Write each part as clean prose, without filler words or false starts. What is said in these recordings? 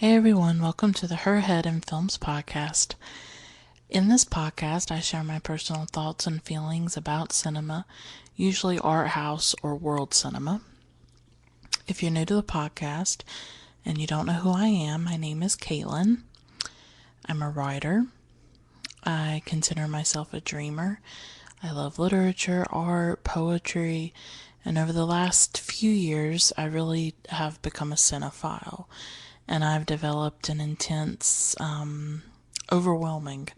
Hey everyone, welcome to the Her Head in Films podcast. In this podcast, I share my personal thoughts and feelings about cinema, usually art house or world cinema. If you're new to the podcast and you don't know who I am, my name is Caitlin. I'm a writer. I consider myself a dreamer. I love literature, art, poetry, and over the last few years, I really have become a cinephile. And I've developed an intense, overwhelming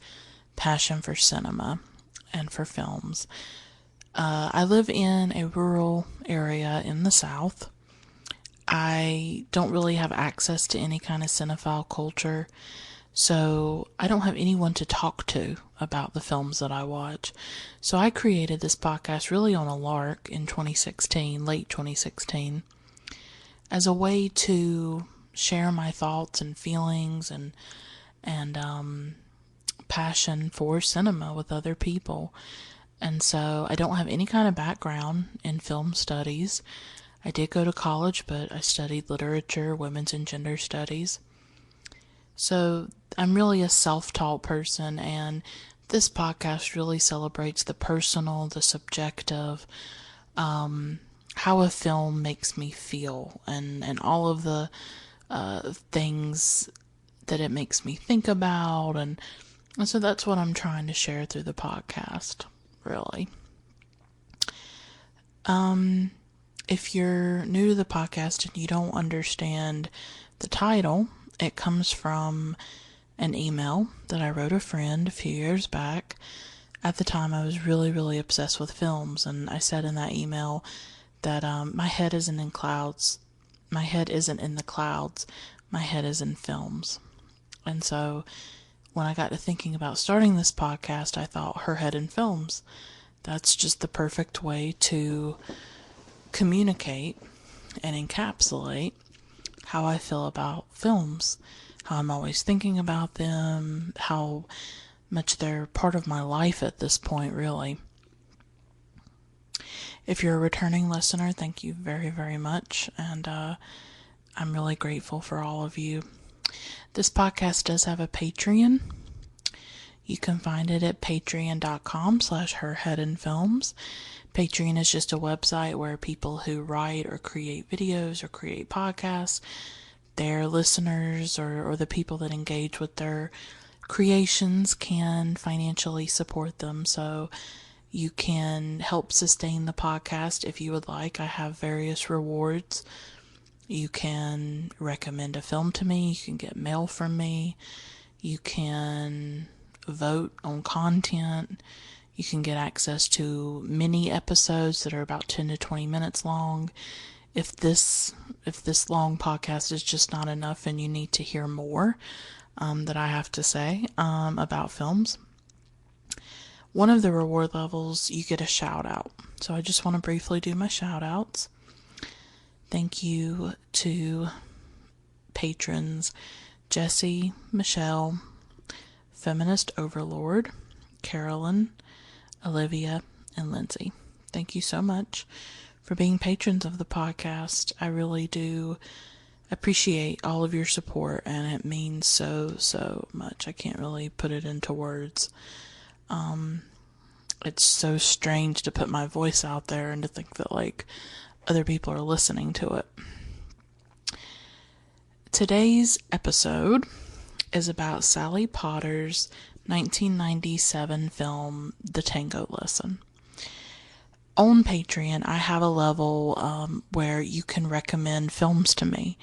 passion for cinema and for films. I live in a rural area in the South. I don't really have access to any kind of cinephile culture, so I don't have anyone to talk to about the films that I watch. So I created this podcast really on a lark in 2016, late 2016, as a way to share my thoughts and feelings and passion for cinema with other people. And so I don't have any kind of background in film studies. I did go to college, but I studied literature, women's and gender studies. So I'm really a self-taught person, and this podcast really celebrates the personal, the subjective, how a film makes me feel, and all of the things that it makes me think about, and so that's what I'm trying to share through the podcast, really. If you're new to the podcast and you don't understand the title, it comes from an email that I wrote a friend a few years back. At the time, I was really, really obsessed with films, and I said in that email that my head isn't in clouds. My head isn't in the clouds. My head is in films. And so when I got to thinking about starting this podcast, I thought Her Head in Films. That's just the perfect way to communicate and encapsulate how I feel about films, how I'm always thinking about them, how much they're part of my life at this point, really. If you're a returning listener, thank you very, very much, and I'm really grateful for all of you. This podcast does have a Patreon. You can find it at patreon.com/herheadinfilms. Patreon is just a website where people who write or create videos or create podcasts, their listeners or the people that engage with their creations can financially support them. So you can help sustain the podcast if you would like. I have various rewards. You can recommend a film to me. You can get mail from me. You can vote on content. You can get access to mini episodes that are about 10 to 20 minutes long. If this long podcast is just not enough and you need to hear more that I have to say about films, one of the reward levels, you get a shout out. So I just want to briefly do my shout outs. Thank you to patrons Jesse, Michelle, Feminist Overlord, Carolyn, Olivia, and Lindsay. Thank you so much for being patrons of the podcast. I really do appreciate all of your support, and it means so, so much. I can't really put it into words. It's so strange to put my voice out there and to think that, other people are listening to it. Today's episode is about Sally Potter's 1997 film, The Tango Lesson. On Patreon, I have a level where you can recommend films to me,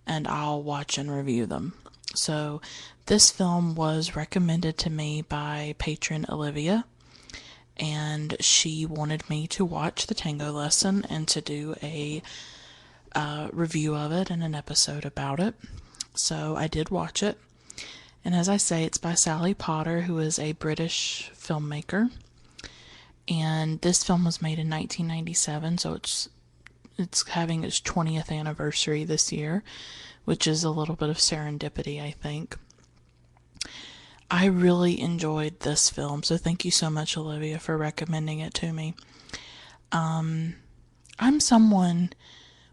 and I'll watch and review them. So this film was recommended to me by patron Olivia, and she wanted me to watch The Tango Lesson and to do a review of it and an episode about it. So I did watch it. And as I say, it's by Sally Potter, who is a British filmmaker. And this film was made in 1997, so it's having its 20th anniversary this year, which is a little bit of serendipity, I think. I really enjoyed this film, so thank you so much, Olivia, for recommending it to me. I'm someone,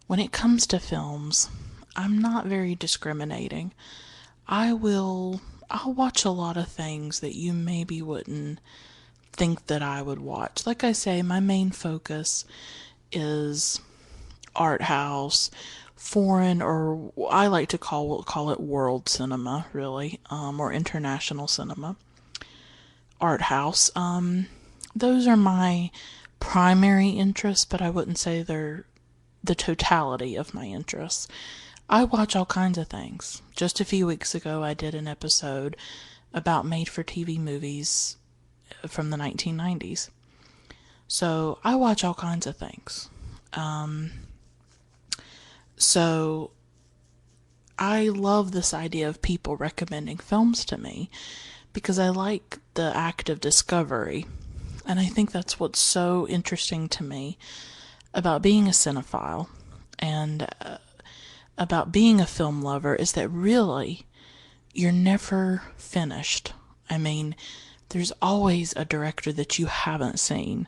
when it comes to films, I'm not very discriminating. I'll watch a lot of things that you maybe wouldn't think that I would watch. Like I say, my main focus is art house, foreign, or I like to call it world cinema, really, or international cinema. Art house. Those are my primary interests, but I wouldn't say they're the totality of my interests. I watch all kinds of things. Just a few weeks ago, I did an episode about made for TV movies from the 1990s. So I watch all kinds of things. So I love this idea of people recommending films to me because I like the act of discovery. And I think that's what's so interesting to me about being a cinephile and about being a film lover is that really you're never finished. I mean, there's always a director that you haven't seen.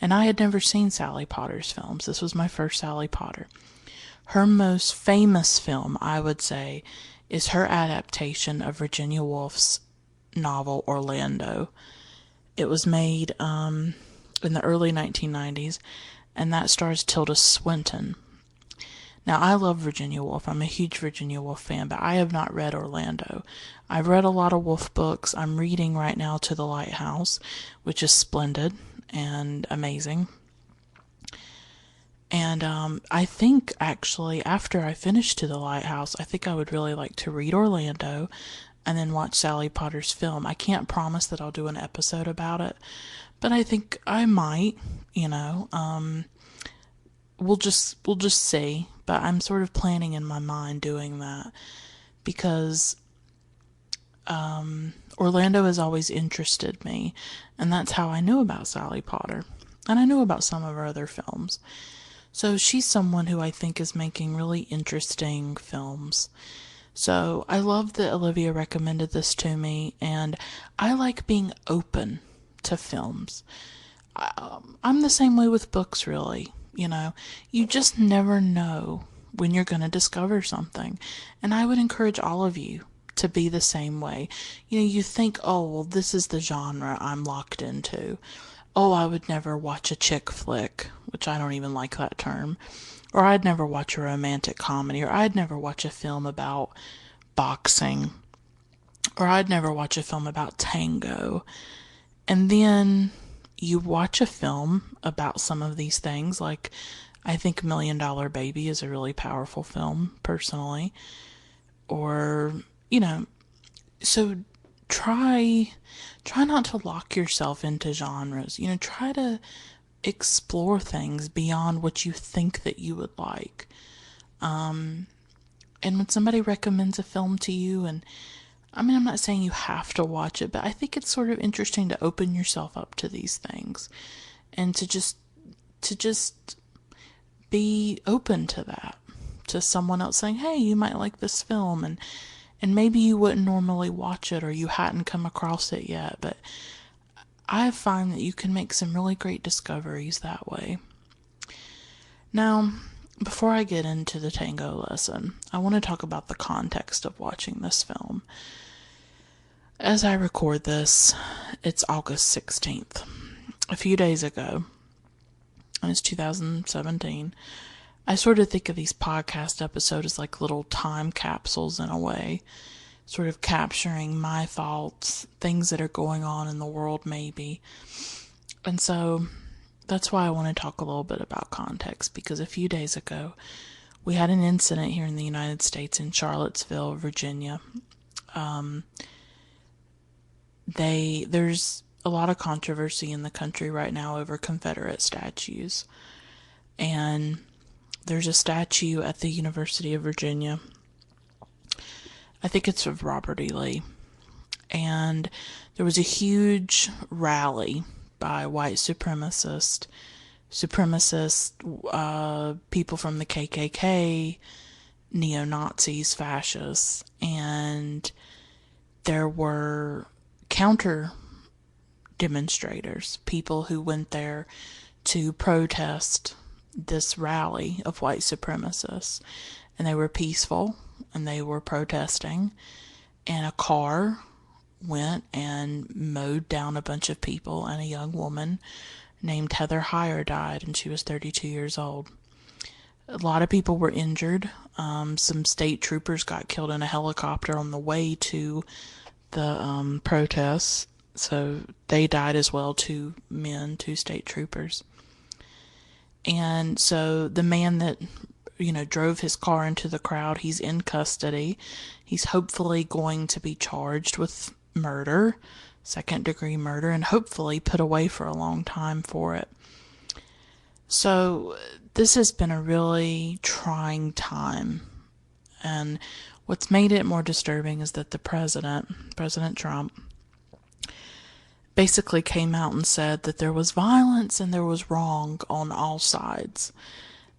And I had never seen Sally Potter's films. This was my first Sally Potter. Her most famous film, I would say, is her adaptation of Virginia Woolf's novel Orlando. It was made in the early 1990s, and that stars Tilda Swinton. Now, I love Virginia Woolf. I'm a huge Virginia Woolf fan, but I have not read Orlando. I've read a lot of Woolf books. I'm reading right now To the Lighthouse, which is splendid and amazing. And I think, actually, after I finish To the Lighthouse, I think I would really like to read Orlando and then watch Sally Potter's film. I can't promise that I'll do an episode about it, but I think I might, we'll just see. But I'm sort of planning in my mind doing that because Orlando has always interested me, and that's how I knew about Sally Potter. And I knew about some of her other films. So she's someone who I think is making really interesting films. So I love that Olivia recommended this to me, and I like being open to films. I'm the same way with books, really. You just never know when you're going to discover something. And I would encourage all of you to be the same way. You think, oh, well, this is the genre I'm locked into. Oh, I would never watch a chick flick, which I don't even like that term. Or I'd never watch a romantic comedy. Or I'd never watch a film about boxing. Or I'd never watch a film about tango. And then you watch a film about some of these things, like I think Million Dollar Baby is a really powerful film, personally. Or, so try not to lock yourself into genres. Try to explore things beyond what you think that you would like. And when somebody recommends a film to you, and I'm not saying you have to watch it, but I think it's sort of interesting to open yourself up to these things and to just be open to that, to someone else saying, hey, you might like this film, and maybe you wouldn't normally watch it or you hadn't come across it yet, but I find that you can make some really great discoveries that way. Now, before I get into the Tango Lesson, I want to talk about the context of watching this film. As I record this, it's August 16th. A few days ago, and it's 2017, I sort of think of these podcast episodes as like little time capsules in a way, sort of capturing my thoughts, things that are going on in the world maybe. And so that's why I want to talk a little bit about context, because a few days ago we had an incident here in the United States in Charlottesville, Virginia. There's a lot of controversy in the country right now over Confederate statues. And there's a statue at the University of Virginia. I think it's of Robert E. Lee. And there was a huge rally by white supremacists, people from the KKK, neo-Nazis, fascists, and there were counter demonstrators, people who went there to protest this rally of white supremacists. and they were peaceful, and they were protesting, and a car went and mowed down a bunch of people, and a young woman named Heather Heyer died, and she was 32 years old. A lot of people were injured. Some state troopers got killed in a helicopter on the way to the protests, so they died as well, 2 state troopers. And so the man that, drove his car into the crowd, he's in custody. He's hopefully going to be charged with murder, second-degree murder, and hopefully put away for a long time for it. So this has been a really trying time. And what's made it more disturbing is that the President Trump, basically came out and said that there was violence and there was wrong on all sides.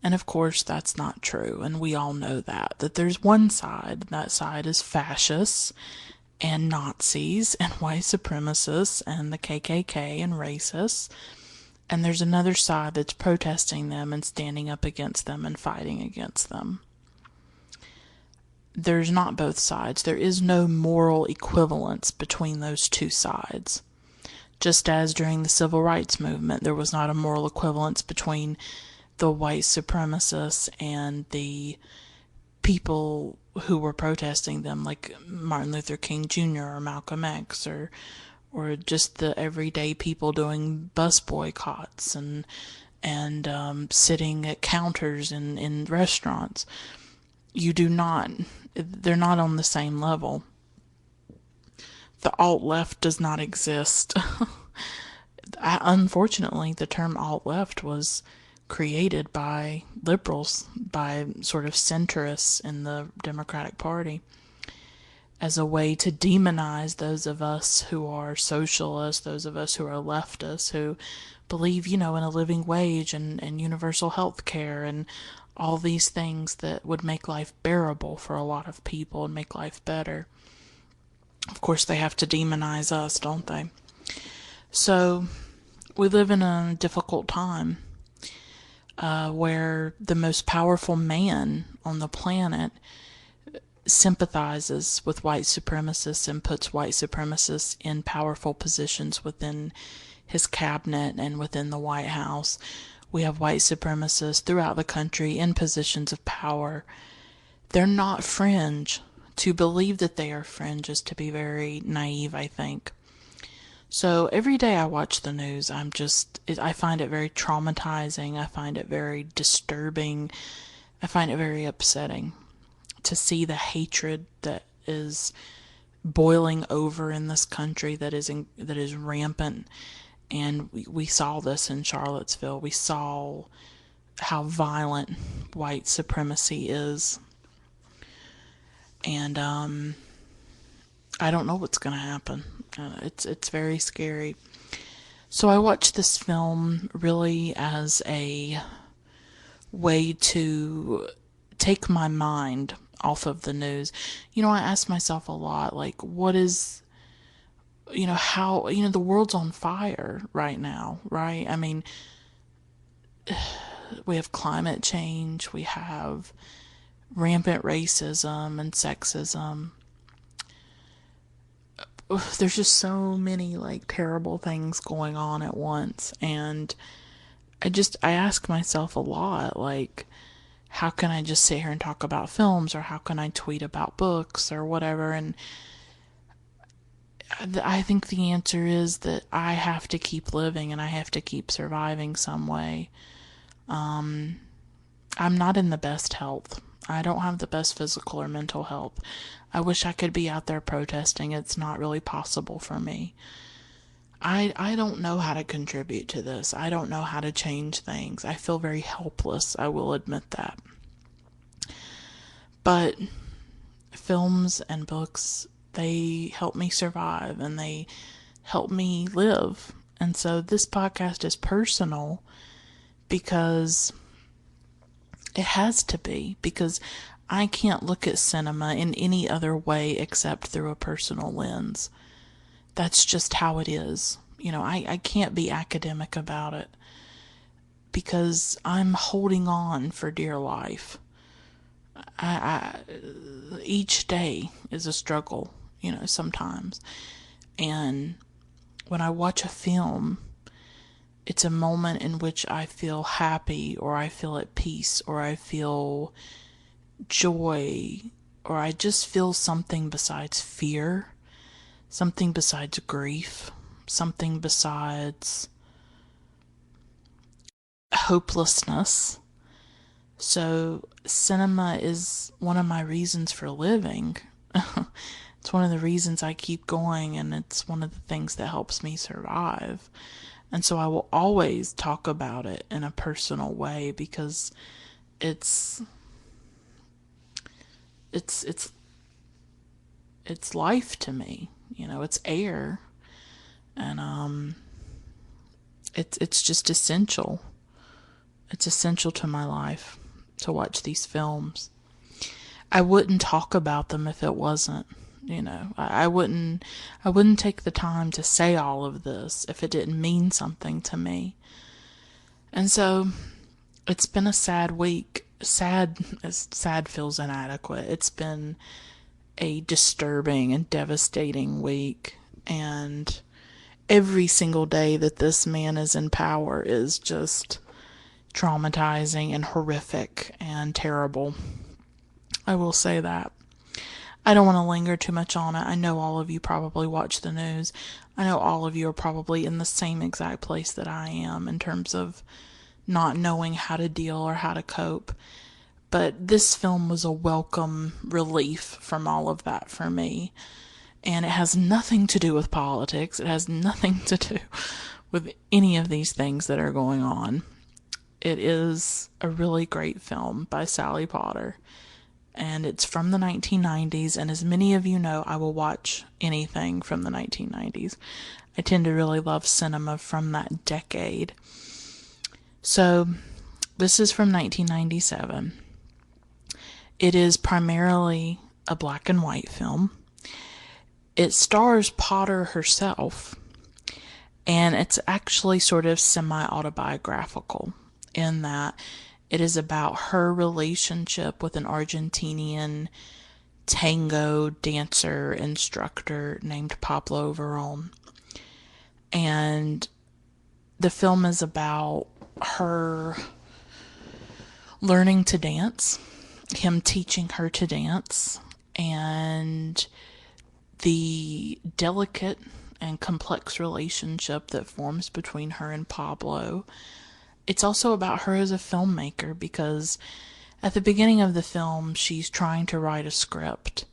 And of course, that's not true. And we all know that there's one side. That side is fascists and Nazis and white supremacists and the KKK and racists. And there's another side that's protesting them and standing up against them and fighting against them. There's not both sides. There is no moral equivalence between those two sides. Just as during the Civil Rights Movement, there was not a moral equivalence between the white supremacists and the people who were protesting them, like Martin Luther King Jr. or Malcolm X, or just the everyday people doing bus boycotts and sitting at counters in restaurants. They're not on the same level. The alt-left does not exist. Unfortunately, the term alt-left was created by liberals, by sort of centrists in the Democratic Party, as a way to demonize those of us who are socialists, those of us who are leftists, who believe, in a living wage and universal health care and all these things that would make life bearable for a lot of people and make life better. Of course, they have to demonize us, don't they? So, we live in a difficult time where the most powerful man on the planet sympathizes with white supremacists and puts white supremacists in powerful positions within his cabinet and within the White House. We have white supremacists throughout the country in positions of power. They're not fringe. To believe that they are fringe is to be very naive, I think. So every day I watch the news, I find it very traumatizing. I find it very disturbing. I find it very upsetting to see the hatred that is boiling over in this country, that is rampant. And we saw this in Charlottesville. We saw how violent white supremacy is. And I don't know what's going to happen. It's very scary. So I watched this film really as a way to take my mind off of the news. I ask myself a lot, like, what is, how, the world's on fire right now, right? I mean, we have climate change, we have rampant racism and sexism. There's just so many terrible things going on at once, and I ask myself a lot, how can I just sit here and talk about films, or how can I tweet about books or whatever? And I think the answer is that I have to keep living and I have to keep surviving some way. I'm not in the best health. I don't have the best physical or mental health. I wish I could be out there protesting. It's not really possible for me. I don't know how to contribute to this. I don't know how to change things. I feel very helpless. I will admit that. But films and books, they help me survive and they help me live. And so this podcast is personal because it has to be, because I can't look at cinema in any other way except through a personal lens. That's just how it is. I can't be academic about it because I'm holding on for dear life. Each day is a struggle, sometimes. And when I watch a film, it's a moment in which I feel happy, or I feel at peace, or I feel joy, or I just feel something besides fear, something besides grief, something besides hopelessness. So, cinema is one of my reasons for living. It's one of the reasons I keep going, and it's one of the things that helps me survive. And so I will always talk about it in a personal way, because it's it's it's it's life to me. It's air, and it's just essential. It's essential to my life to watch these films. I wouldn't talk about them if it wasn't. I wouldn't take the time to say all of this if it didn't mean something to me. And so it's been a sad week. Sad feels inadequate. It's been a disturbing and devastating week, and every single day that this man is in power is just traumatizing and horrific and terrible. I will say that. I don't want to linger too much on it. I know all of you probably watch the news. I know all of you are probably in the same exact place that I am in terms of not knowing how to deal or how to cope. But this film was a welcome relief from all of that for me. And it has nothing to do with politics. It has nothing to do with any of these things that are going on. It is a really great film by Sally Potter. And it's from the 1990s, and as many of you know, I will watch anything from the 1990s. I tend to really love cinema from that decade. So, this is from 1997. It is primarily a black and white film. It stars Potter herself, and it's actually sort of semi-autobiographical in that it is about her relationship with an Argentinian tango dancer instructor named Pablo Veron. And the film is about her learning to dance, him teaching her to dance, and the delicate and complex relationship that forms between her and Pablo. It's also about her as a filmmaker, because at the beginning of the film, she's trying to write a script,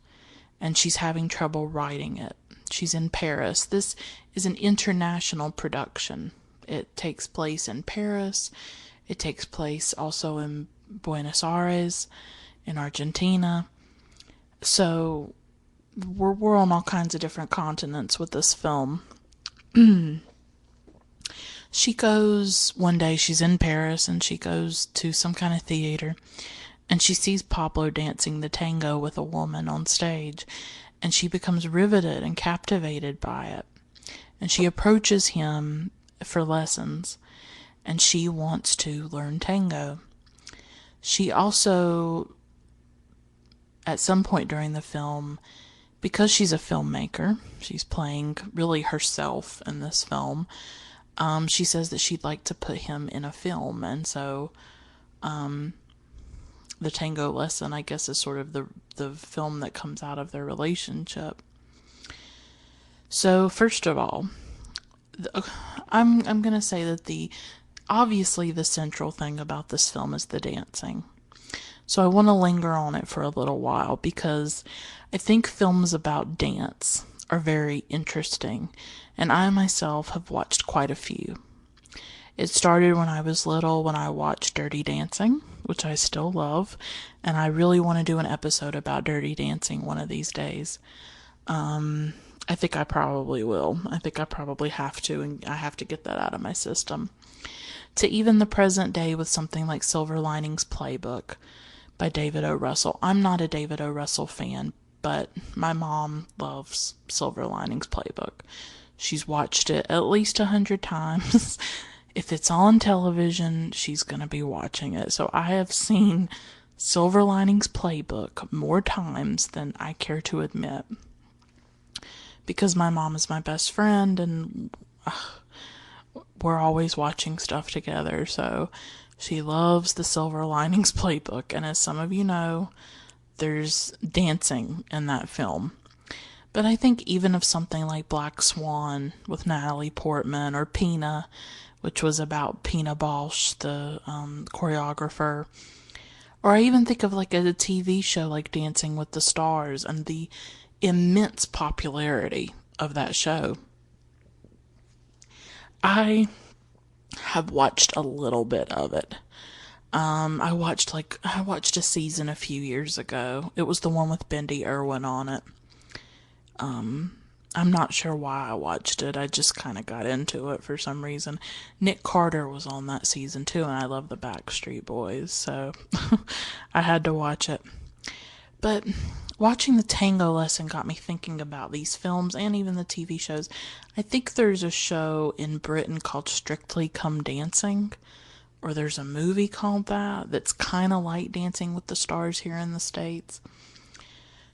and she's having trouble writing it. She's in Paris. This is an international production. It takes place in Paris. It takes place also in Buenos Aires, in Argentina. So we're on all kinds of different continents with this film. She goes, one day she's in Paris, and she goes to some kind of theater, and she sees Pablo dancing the tango with a woman on stage, and she becomes riveted and captivated by it. And she approaches him for lessons, and she wants to learn tango. She also, at some point during the film, because she's a filmmaker, she's playing really herself in this film. She says that she'd like to put him in a film, and so the Tango Lesson, I guess, is sort of the film that comes out of their relationship. So first of all, I'm gonna say that obviously the central thing about this film is the dancing. So I want to linger on it for a little while, because I think films about dance are very interesting, and I myself have watched quite a few. It started when I was little, when I watched Dirty Dancing, which I still love, and I really want to do an episode about Dirty Dancing one of these days. I think I probably will. I think I probably have to, and I have to get that out of my system. To even the present day with something like Silver Linings Playbook by David O. Russell. I'm not a David O. Russell fan, but my mom loves Silver Linings Playbook. She's watched it at least 100 times. If it's on television, she's going to be watching it. So I have seen Silver Linings Playbook more times than I care to admit. Because my mom is my best friend and we're always watching stuff together, so she loves the Silver Linings Playbook. And as some of you know, there's dancing in that film. But I think even of something like Black Swan with Natalie Portman, or Pina, which was about Pina Bausch, the choreographer, or I even think of like a TV show like Dancing with the Stars and the immense popularity of that show. I have watched a little bit of it. I watched a season a few years ago. It was the one with Bendy Irwin on it. I'm not sure why I watched it. I just kind of got into it for some reason. Nick Carter was on that season too, and I love the Backstreet Boys, so I had to watch it. But watching the Tango Lesson got me thinking about these films and even the TV shows. I think there's a show in Britain called Strictly Come Dancing, or there's a movie called that's kind of like Dancing with the Stars here in the States.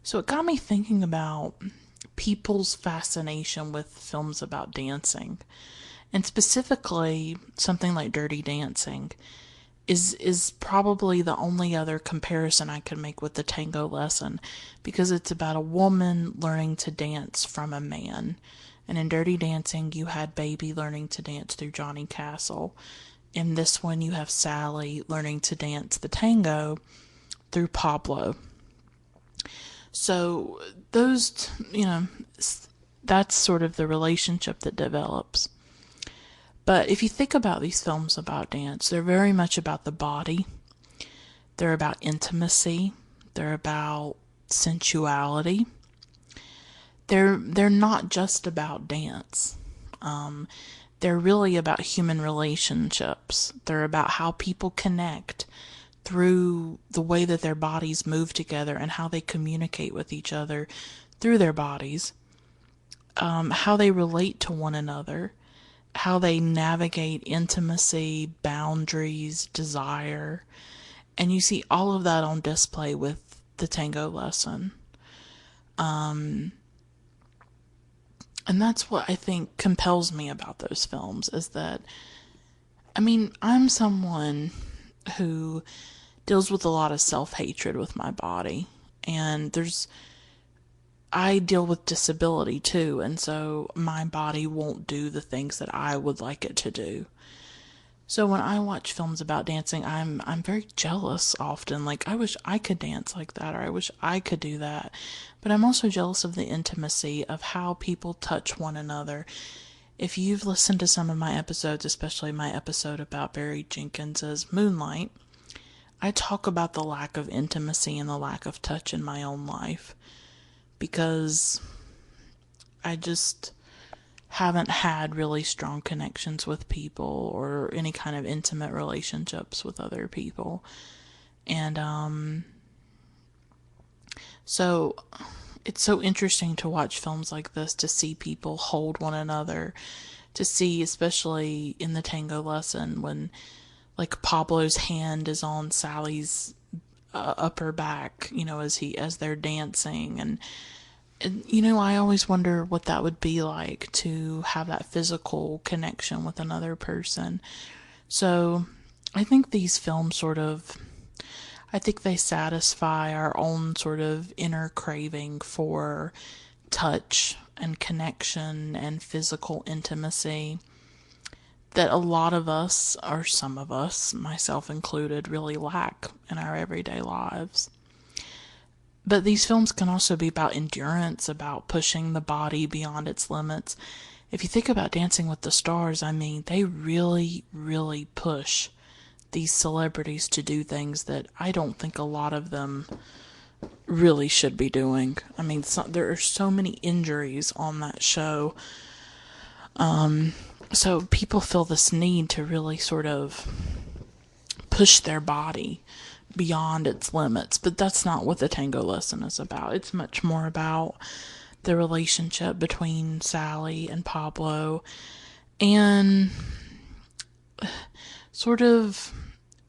So it got me thinking about people's fascination with films about dancing. And specifically, something like Dirty Dancing is probably the only other comparison I could make with the Tango Lesson, because it's about a woman learning to dance from a man. And in Dirty Dancing, you had Baby learning to dance through Johnny Castle. In this one, you have Sally learning to dance the tango through Pablo. So those, that's sort of the relationship that develops. But if you think about these films about dance, they're very much about the body. They're about intimacy. They're about sensuality. They're not just about dance. They're really about human relationships. They're about how people connect through the way that their bodies move together and how they communicate with each other through their bodies, how they relate to one another, how they navigate intimacy, boundaries, desire. And you see all of that on display with the Tango Lesson. And that's what I think compels me about those films, is that, I'm someone who deals with a lot of self-hatred with my body. And I deal with disability too, and so my body won't do the things that I would like it to do. So when I watch films about dancing, I'm very jealous often. Like, I wish I could dance like that, or I wish I could do that. But I'm also jealous of the intimacy of how people touch one another. If you've listened to some of my episodes, especially my episode about Barry Jenkins's Moonlight, I talk about the lack of intimacy and the lack of touch in my own life, because I just haven't had really strong connections with people or any kind of intimate relationships with other people. And so it's so interesting to watch films like this, to see people hold one another, to see, especially in the Tango Lesson, when like Pablo's hand is on Sally's upper back, as they're dancing. And I always wonder what that would be like, to have that physical connection with another person. So I think these films I think they satisfy our own sort of inner craving for touch and connection and physical intimacy that a lot of us, or some of us, myself included, really lack in our everyday lives. But these films can also be about endurance, about pushing the body beyond its limits. If you think about Dancing with the Stars, they really, really push these celebrities to do things that I don't think a lot of them really should be doing. There are so many injuries on that show. So people feel this need to really sort of push their body beyond its limits. But that's not what the Tango Lesson is about. It's much more about the relationship between Sally and Pablo, and sort of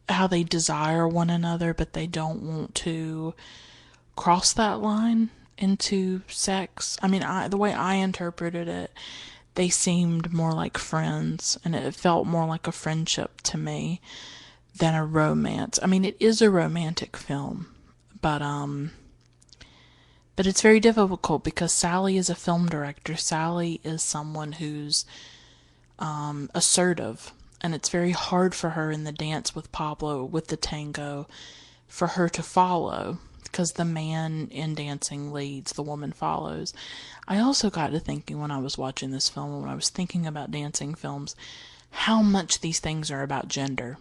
how they desire one another, but they don't want to cross that line into sex. I mean, the way I interpreted it, they seemed more like friends, and it felt more like a friendship to me than a romance. I mean, it is a romantic film, but but it's very difficult because Sally is a film director. Sally is someone who's assertive, and it's very hard for her in the dance with Pablo, with the tango, for her to follow because the man in dancing leads, the woman follows. I also got to thinking when I was watching this film, when I was thinking about dancing films, how much these things are about gender,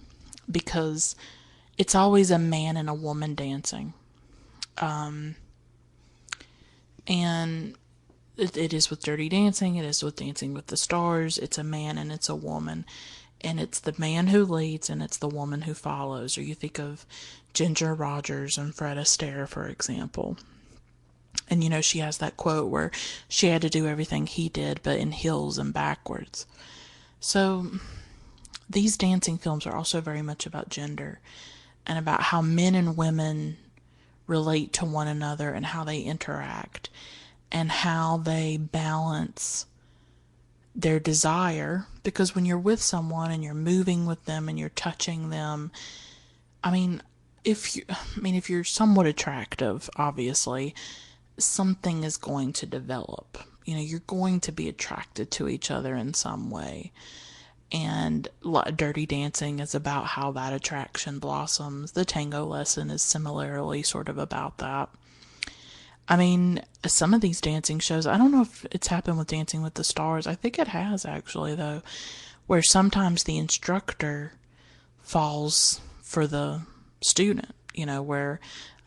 because it's always a man and a woman dancing. And it is with Dirty Dancing, it is with Dancing with the Stars. It's a man and it's a woman. And it's the man who leads and it's the woman who follows. Or you think of Ginger Rogers and Fred Astaire, for example. And you know, she has that quote where she had to do everything he did, but in heels and backwards. So these dancing films are also very much about gender and about how men and women relate to one another and how they interact and how they balance their desire. Because when you're with someone and you're moving with them and you're touching them, I mean, if you're somewhat attractive, obviously, something is going to develop. You know, you're going to be attracted to each other in some way. And Dirty Dancing is about how that attraction blossoms. The Tango Lesson is similarly sort of about that. I mean, some of these dancing shows, I don't know if it's happened with Dancing with the Stars. I think it has, actually, though, where sometimes the instructor falls for the student, you know, where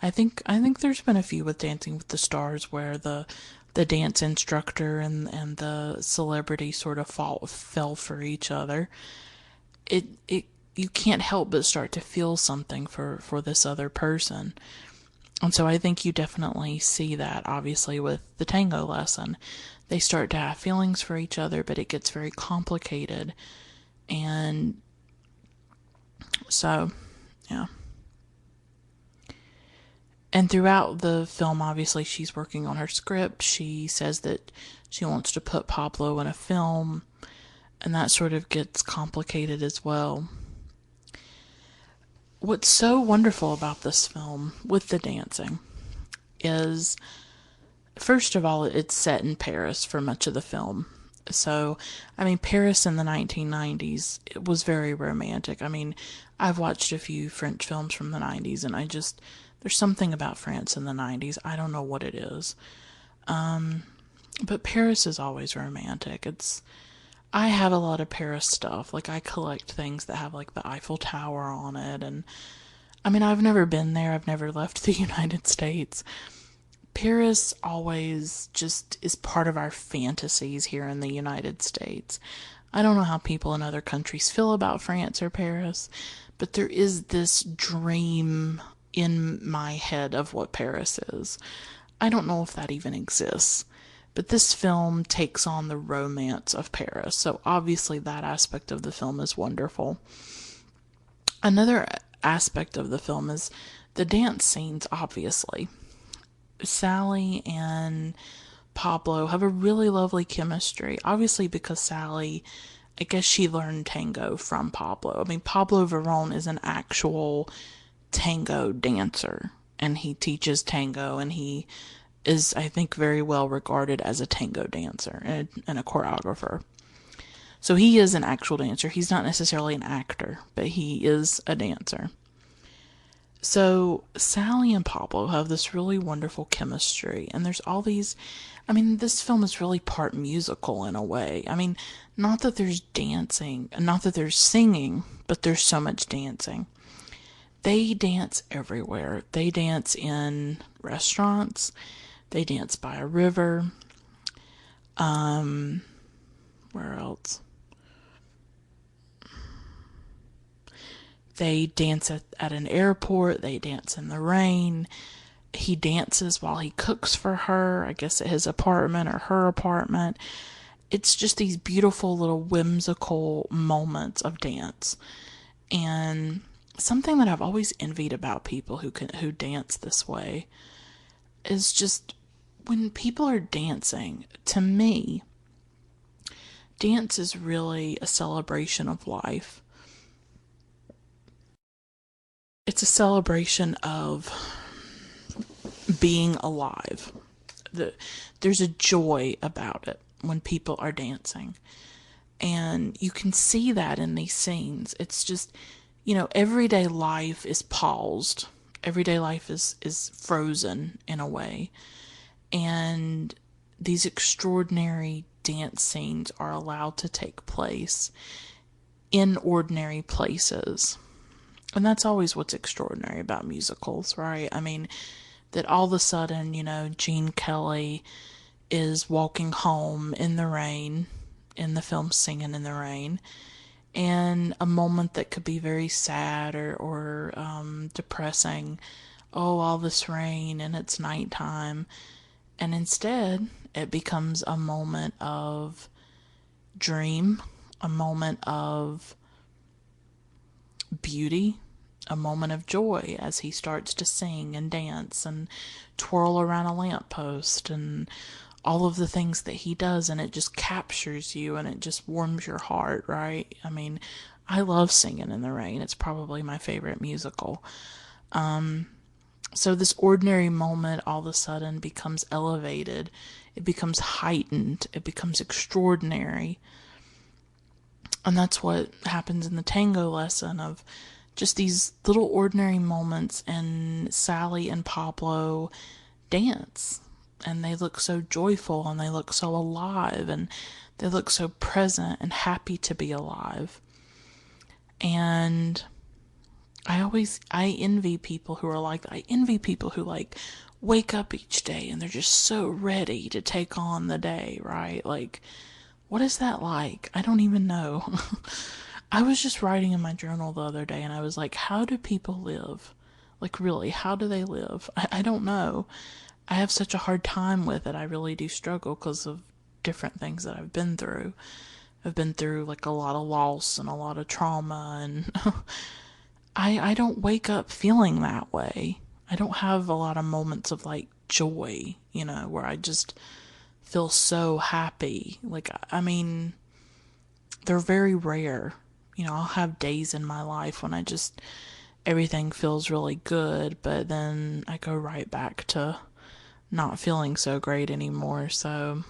I think there's been a few with Dancing with the Stars where the dance instructor and the celebrity sort of fell for each other. It you can't help but start to feel something for this other person. And so I think you definitely see that, obviously, with the Tango Lesson. They start to have feelings for each other, but it gets very complicated. And so, yeah. And throughout the film, obviously, she's working on her script. She says that she wants to put Pablo in a film, and that sort of gets complicated as well. What's so wonderful about this film with the dancing is, first of all, it's set in Paris for much of the film. So, I mean, Paris in the 1990s, it was very romantic. I mean, I've watched a few French films from the 90s, and there's something about France in the 90s. I don't know what it is. But Paris is always romantic. I have a lot of Paris stuff. Like, I collect things that have, like, the Eiffel Tower on it. And, I mean, I've never been there. I've never left the United States. Paris always just is part of our fantasies here in the United States. I don't know how people in other countries feel about France or Paris, but there is this dream in my head of what Paris is. I don't know if that even exists, but this film takes on the romance of Paris, so obviously that aspect of the film is wonderful. Another aspect of the film is the dance scenes, obviously. Sally and Pablo have a really lovely chemistry, obviously because Sally, I guess she learned tango from Pablo. I mean, Pablo Veron is an actual tango dancer, and he teaches tango, and he is, I think, very well regarded as a tango dancer and a choreographer. So he is an actual dancer. He's not necessarily an actor, but he is a dancer. So Sally and Pablo have this really wonderful chemistry, and there's all these, I mean, this film is really part musical in a way. I mean, not that there's dancing, not that there's singing, but there's so much dancing. They dance everywhere. They dance in restaurants. They dance by a river. Where else? They dance at an airport. They dance in the rain. He dances while he cooks for her, I guess at his apartment or her apartment. It's just these beautiful little whimsical moments of dance. And something that I've always envied about people who dance this way is just when people are dancing, to me, dance is really a celebration of life. It's a celebration of being alive. There's a joy about it when people are dancing. And you can see that in these scenes. It's just, everyday life is paused. Everyday life is frozen in a way. And these extraordinary dance scenes are allowed to take place in ordinary places. And that's always what's extraordinary about musicals, right? I mean, that all of a sudden, Gene Kelly is walking home in the rain, in the film Singing in the Rain, and a moment that could be very sad or depressing. Oh, all this rain and it's nighttime. And instead, it becomes a moment of dream, a moment of beauty, a moment of joy as he starts to sing and dance and twirl around a lamppost and all of the things that he does, and it just captures you and it just warms your heart, right? I mean, I love Singing in the Rain. It's probably my favorite musical. So this ordinary moment all of a sudden becomes elevated. It becomes heightened. It becomes extraordinary. And that's what happens in the Tango Lesson, of just these little ordinary moments, and Sally and Pablo dance. And they look so joyful and they look so alive and they look so present and happy to be alive. And I envy people who are like that. I envy people who wake up each day and they're just so ready to take on the day, right? Like, what is that like? I don't even know. I was just writing in my journal the other day and I was like, how do people live? Like, really, how do they live? I don't know. I have such a hard time with it. I really do struggle because of different things that I've been through. I've been through like a lot of loss and a lot of trauma, and I don't wake up feeling that way. I don't have a lot of moments of like joy, where I just feel so happy. Like, I mean, they're very rare. I'll have days in my life when everything feels really good, but then I go right back to not feeling so great anymore. So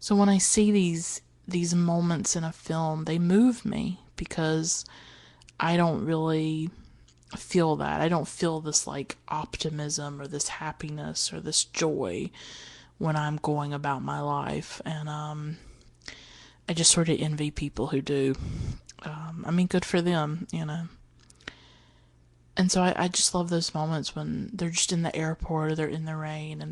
when I see these moments in a film, they move me because I don't really feel that. I don't feel this like optimism or this happiness or this joy when I'm going about my life. And I just sort of envy people who do. I mean, good for them, And so I just love those moments when they're just in the airport or they're in the rain and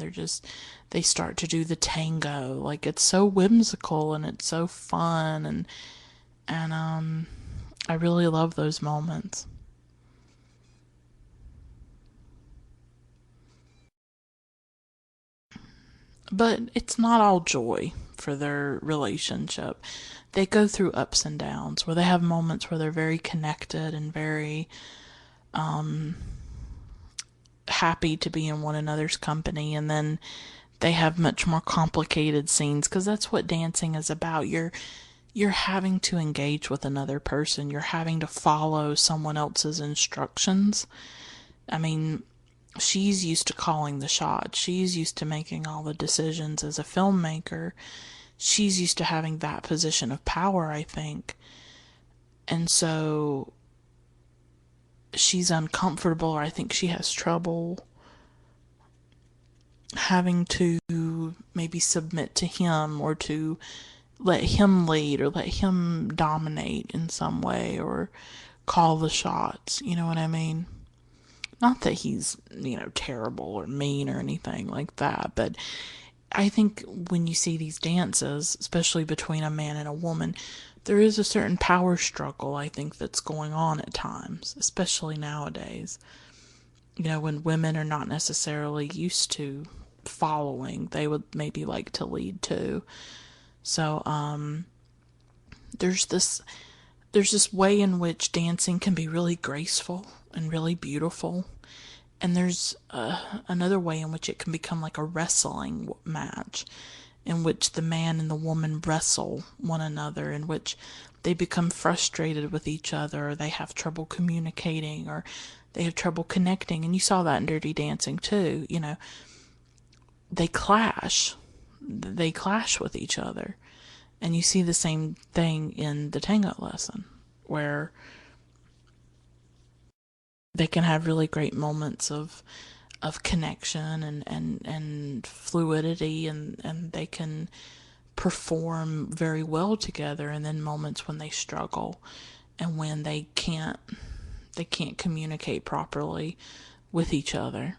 they start to do the tango. Like, it's so whimsical and it's so fun, and I really love those moments. But it's not all joy for their relationship. They go through ups and downs where they have moments where they're very connected and very happy to be in one another's company, and then they have much more complicated scenes because that's what dancing is about. You're having to engage with another person. You're having to follow someone else's instructions. I mean, she's used to calling the shots. She's used to making all the decisions as a filmmaker. She's used to having that position of power, I think. And so she's uncomfortable, or I think she has trouble having to maybe submit to him, or to let him lead or let him dominate in some way, or call the shots. You know what I mean? Not that he's, terrible or mean or anything like that, but I think when you see these dances, especially between a man and a woman, there is a certain power struggle, I think, that's going on at times, especially nowadays. When women are not necessarily used to following, they would maybe like to lead too. So, there's this there's this way in which dancing can be really graceful and really beautiful. And there's another way in which it can become like a wrestling match, in which the man and the woman wrestle one another, in which they become frustrated with each other, or they have trouble communicating, or they have trouble connecting. And you saw that in Dirty Dancing too. They clash. They clash with each other. And you see the same thing in the Tango Lesson, where they can have really great moments of connection and fluidity, and they can perform very well together, and then moments when they struggle and when they can't communicate properly with each other.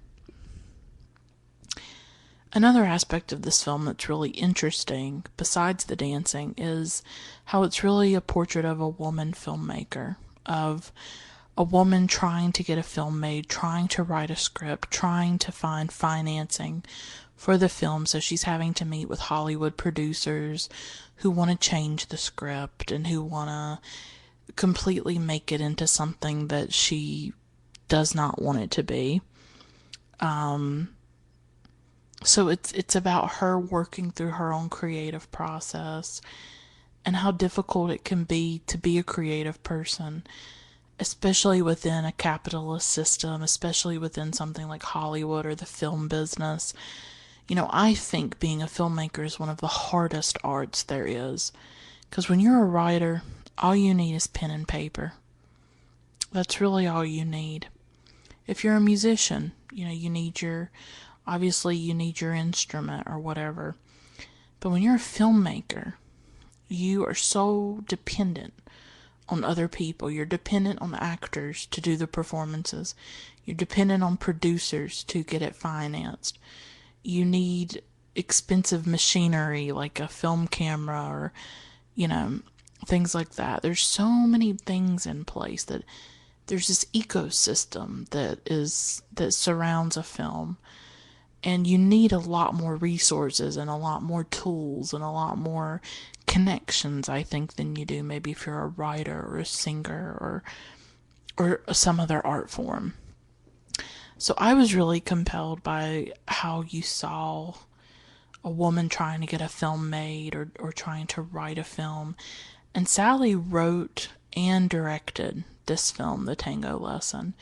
Another aspect of this film that's really interesting, besides the dancing, is how it's really a portrait of a woman filmmaker, of a woman trying to get a film made, trying to write a script, trying to find financing for the film. So she's having to meet with Hollywood producers who want to change the script and who want to completely make it into something that she does not want it to be. So it's about her working through her own creative process, and how difficult it can be to be a creative person, especially within a capitalist system, especially within something like Hollywood or the film business. I think being a filmmaker is one of the hardest arts there is, because when you're a writer, all you need is pen and paper. That's really all you need. If you're a musician, you need obviously you need your instrument or whatever. But when you're a filmmaker, you are so dependent on other people. You're dependent on actors to do the performances. You're dependent on producers to get it financed. You need expensive machinery like a film camera or, things like that. There's so many things in place that there's this ecosystem that surrounds a film. And you need a lot more resources and a lot more tools and a lot more connections, I think, than you do maybe if you're a writer or a singer or some other art form. So I was really compelled by how you saw a woman trying to get a film made or trying to write a film. And Sally wrote and directed this film, The Tango Lesson.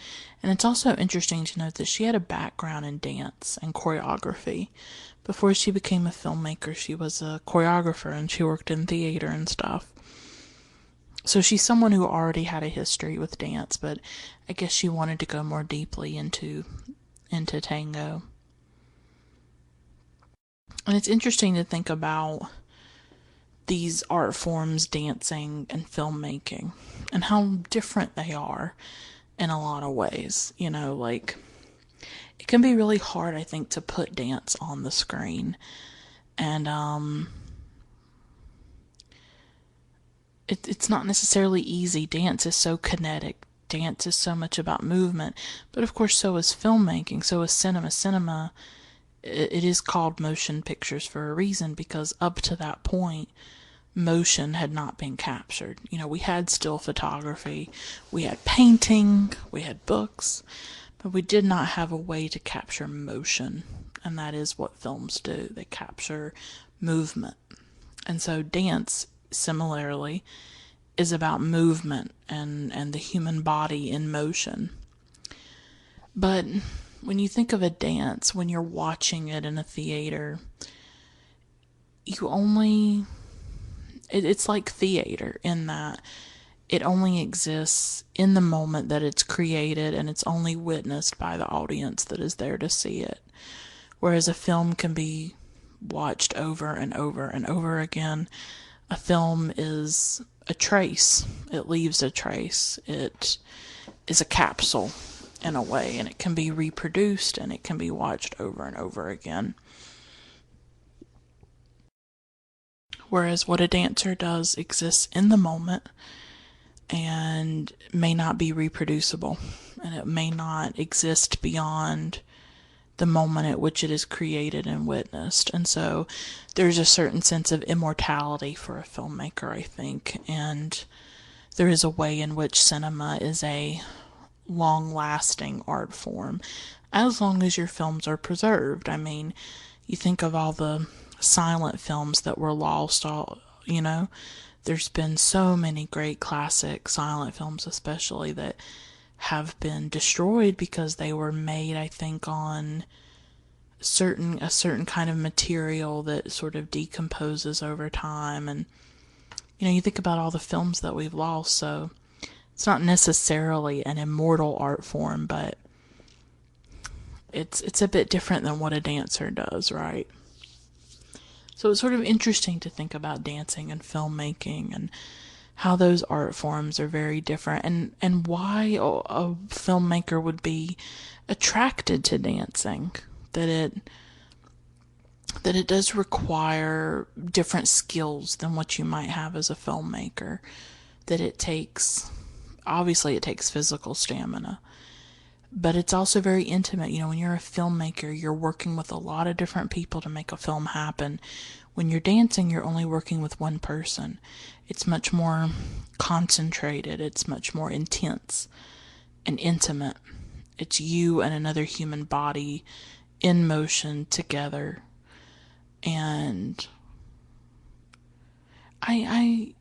And it's also interesting to note that she had a background in dance and choreography. Before she became a filmmaker, she was a choreographer and she worked in theater and stuff. So she's someone who already had a history with dance, but I guess she wanted to go more deeply into tango. And it's interesting to think about these art forms, dancing and filmmaking, and how different they are in a lot of ways. Like, it can be really hard, I think, to put dance on the screen. And it's not necessarily easy. Dance is so kinetic. Dance is so much about movement. But of course, so is filmmaking, so is cinema. Cinema, it is called motion pictures for a reason, because up to that point, motion had not been captured. We had still photography, we had painting, we had books, but we did not have a way to capture motion. And that is what films do. They capture movement. And so dance, similarly, is about movement and the human body in motion. But when you think of a dance, when you're watching it in a theater, it's like theater in that it only exists in the moment that it's created, and it's only witnessed by the audience that is there to see it. Whereas a film can be watched over and over and over again. A film is a trace. It leaves a trace. It is a capsule in a way, and it can be reproduced and it can be watched over and over again. Whereas what a dancer does exists in the moment and may not be reproducible, and it may not exist beyond the moment at which it is created and witnessed. And so there's a certain sense of immortality for a filmmaker, I think, and there is a way in which cinema is a long-lasting art form, as long as your films are preserved. I mean, you think of all the silent films that were lost, there's been so many great classic silent films, especially, that have been destroyed because they were made, I think, on a certain kind of material that sort of decomposes over time. And you think about all the films that we've lost, so it's not necessarily an immortal art form, but it's a bit different than what a dancer does, right? So it's sort of interesting to think about dancing and filmmaking and how those art forms are very different, and why a filmmaker would be attracted to dancing. That it does require different skills than what you might have as a filmmaker. That it takes, obviously it takes physical stamina, but it's also very intimate. When you're a filmmaker, you're working with a lot of different people to make a film happen. When you're dancing, you're only working with one person. It's much more concentrated. It's much more intense and intimate. It's you and another human body in motion together. And I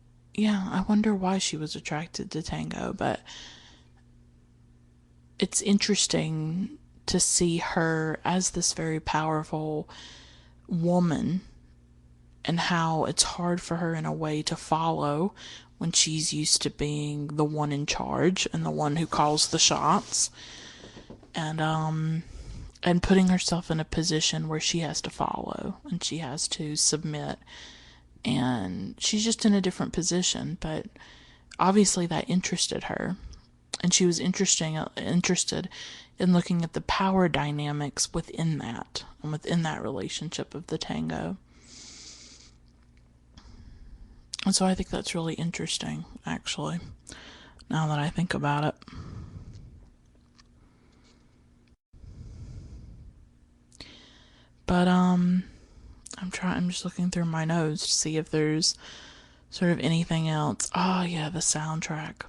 wonder why she was attracted to tango, but it's interesting to see her as this very powerful woman, and how it's hard for her in a way to follow when she's used to being the one in charge and the one who calls the shots, and putting herself in a position where she has to follow and she has to submit, and she's just in a different position. But obviously that interested her, and she was interested in looking at the power dynamics within that, and within that relationship of the tango. And so I think that's really interesting, actually, now that I think about it. But I'm just looking through my notes to see if there's sort of anything else. Oh yeah, the soundtrack.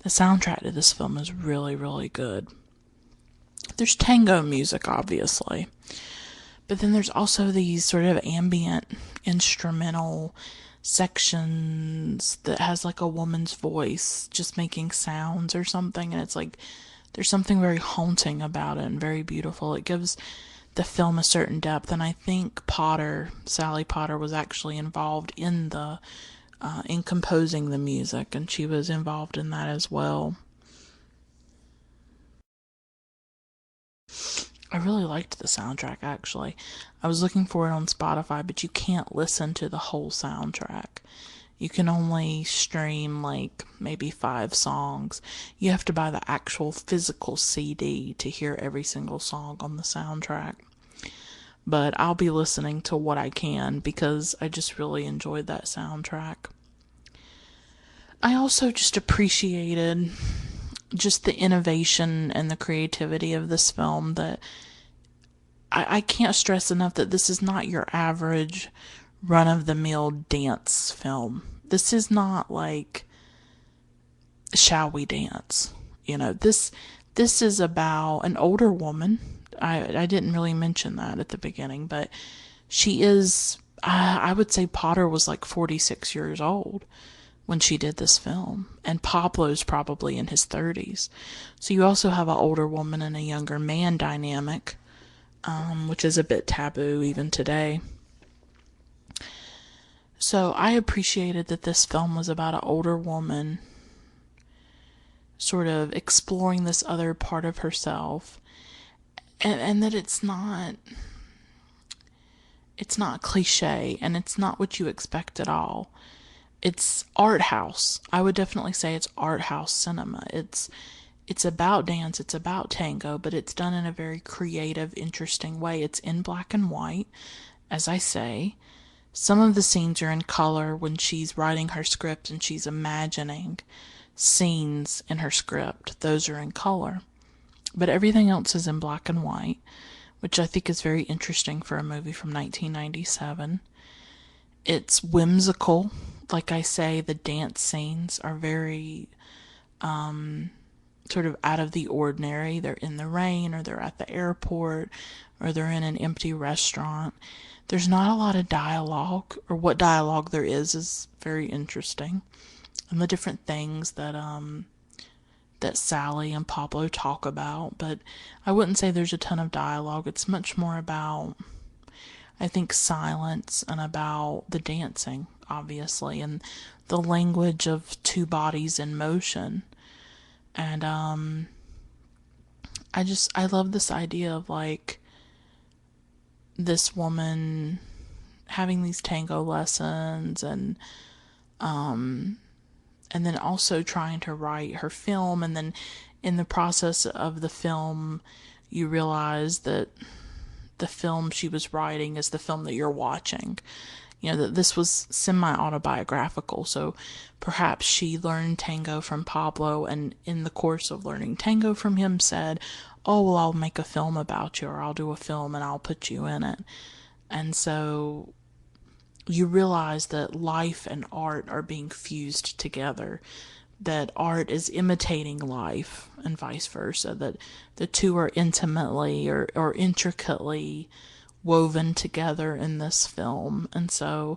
The soundtrack to this film is really, really good. There's tango music, obviously, but then there's also these sort of ambient instrumental sections that has like a woman's voice just making sounds or something, and it's like there's something very haunting about it and very beautiful. It gives the film a certain depth, and I think Sally Potter was actually involved in in composing the music, and she was involved in that as well. I really liked the soundtrack, actually. I was looking for it on Spotify, but you can't listen to the whole soundtrack. You can only stream like maybe 5 songs. You have to buy the actual physical CD to hear every single song on the soundtrack. But I'll be listening to what I can because I just really enjoyed that soundtrack. I also just appreciated just the innovation and the creativity of this film. That I can't stress enough that this is not your average run-of-the-mill dance film. This is not like Shall We Dance? This is about an older woman. I didn't really mention that at the beginning, but she is, I would say Potter was like 46 years old when she did this film, and Pablo's probably in his 30s. So you also have an older woman and a younger man dynamic, which is a bit taboo even today. So I appreciated that this film was about an older woman sort of exploring this other part of herself, and that it's not cliche, and it's not what you expect at all. It's art house. I would definitely say it's art house cinema. It's about dance, it's about tango, but it's done in a very creative, interesting way. It's in black and white, as I say. Some of the scenes are in color when she's writing her script and she's imagining scenes in her script. Those are in color. But everything else is in black and white, which I think is very interesting for a movie from 1997. It's whimsical. Like I say, the dance scenes are very sort of out of the ordinary. They're in the rain, or they're at the airport, or they're in an empty restaurant. There's not a lot of dialogue, or what dialogue there is very interesting. And the different things that Sally and Pablo talk about, but I wouldn't say there's a ton of dialogue. It's much more about, I think, silence and about the dancing, obviously, and the language of two bodies in motion. And I love this idea of like this woman having these tango lessons, and then also trying to write her film, and then in the process of the film you realize that the film she was writing is the film that you're watching. You know, that this was semi-autobiographical, so perhaps she learned tango from Pablo, and in the course of learning tango from him said, oh, well, I'll make a film about you, or I'll do a film and I'll put you in it. And so you realize that life and art are being fused together, that art is imitating life and vice versa, that the two are intimately or intricately woven together in this film. And so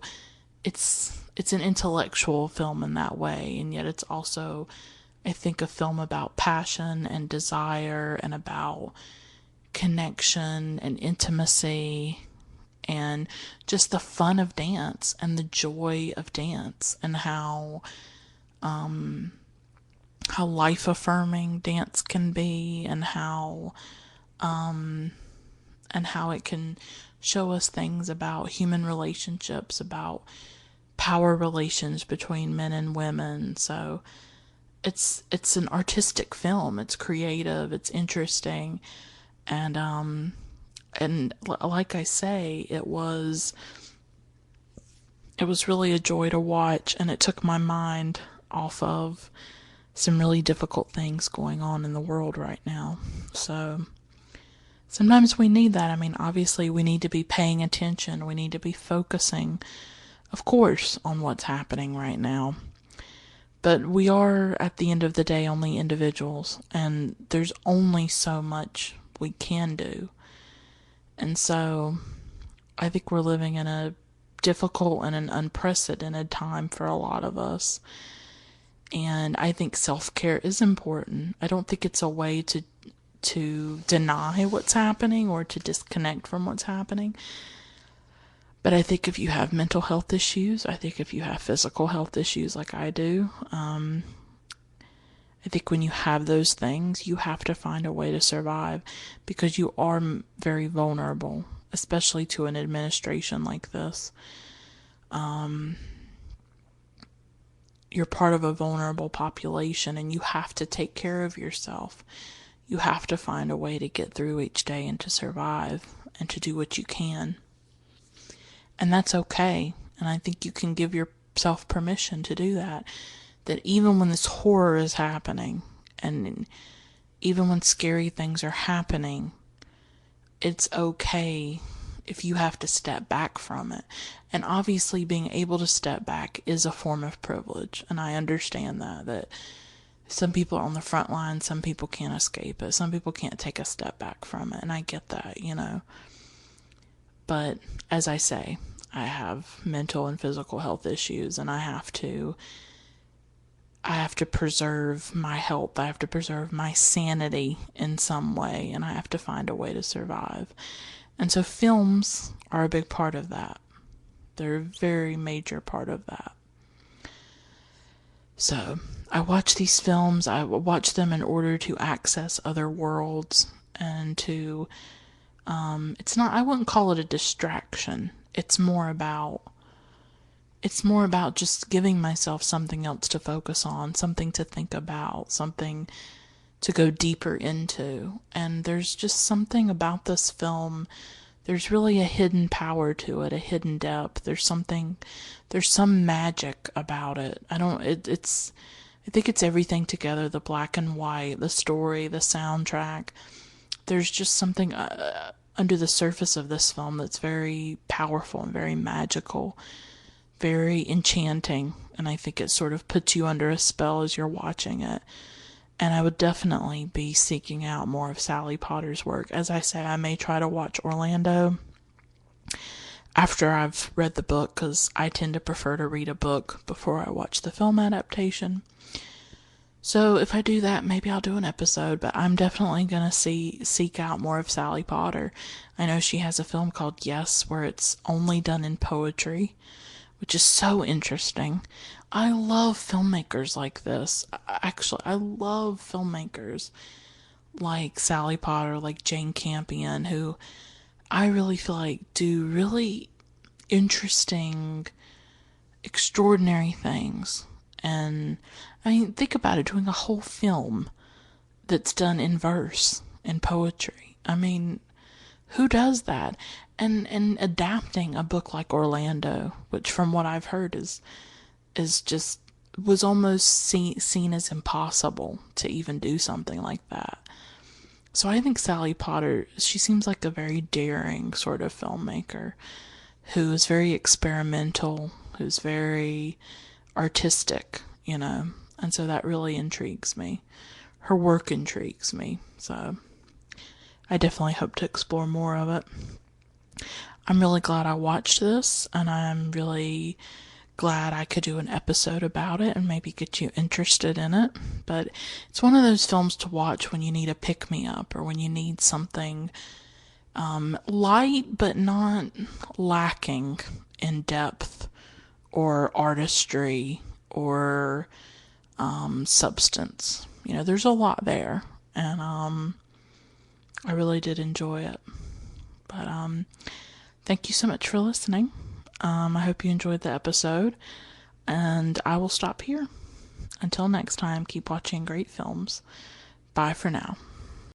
it's an intellectual film in that way, and yet it's also, I think, a film about passion and desire and about connection and intimacy and just the fun of dance and the joy of dance, and how life affirming dance can be, and how it can show us things about human relationships, about power relations between men and women. So it's an artistic film. It's creative, it's interesting, and like I say, it was really a joy to watch, and it took my mind off of some really difficult things going on in the world right now. So sometimes we need that. I mean, obviously we need to be paying attention. We need to be focusing, of course, on what's happening right now. But we are, at the end of the day, only individuals, and there's only so much we can do. And so I think we're living in a difficult and an unprecedented time for a lot of us. And I think self-care is important. I don't think it's a way to deny what's happening or to disconnect from what's happening. But I think if you have mental health issues, I think if you have physical health issues like I do, I think when you have those things, you have to find a way to survive, because you are very vulnerable, especially to an administration like this. You're part of a vulnerable population, and you have to take care of yourself. You have to find a way to get through each day and to survive and to do what you can. And that's okay. And I think you can give yourself permission to do that. That even when this horror is happening, and even when scary things are happening, it's okay if you have to step back from it. And obviously being able to step back is a form of privilege. And I understand that some people are on the front line, some people can't escape it, some people can't take a step back from it. And I get that, you know. But as I say, I have mental and physical health issues, and I have to preserve my health. I have to preserve my sanity in some way, and I have to find a way to survive. And so films are a big part of that. They're a very major part of that. So I watch these films. I watch them in order to access other worlds and to, I wouldn't call it a distraction. It's more about just giving myself something else to focus on, something to think about, something to go deeper into. And there's just something about this film. There's really a hidden power to it, a hidden depth. There's some magic about it. I think it's everything together, the black and white, the story, the soundtrack. There's just something under the surface of this film that's very powerful and very magical. very enchanting, and I think it sort of puts you under a spell as you're watching it. And I would definitely be seeking out more of Sally Potter's work. As I say, I may try to watch Orlando after I've read the book, because I tend to prefer to read a book before I watch the film adaptation. So if I do that, maybe I'll do an episode, but I'm definitely going to seek out more of Sally Potter. I know she has a film called Yes, where it's only done in poetry, which is so interesting. I love filmmakers like this. Actually, I love filmmakers like Sally Potter, like Jane Campion, who I really feel like do really interesting, extraordinary things. And I mean, think about it, doing a whole film that's done in verse and poetry. I mean, who does that? And adapting a book like Orlando, which from what I've heard is just was almost seen as impossible to even do something like that. So I think Sally Potter, she seems like a very daring sort of filmmaker who is very experimental, who's very artistic, and so that really intrigues me. Her work intrigues me, so I definitely hope to explore more of it. I'm really glad I watched this, and I'm really glad I could do an episode about it and maybe get you interested in it. But it's one of those films to watch when you need a pick-me-up, or when you need something light but not lacking in depth or artistry or substance. There's a lot there, and I really did enjoy it. But thank you so much for listening. I hope you enjoyed the episode, and I will stop here. Until next time, keep watching great films. Bye for now.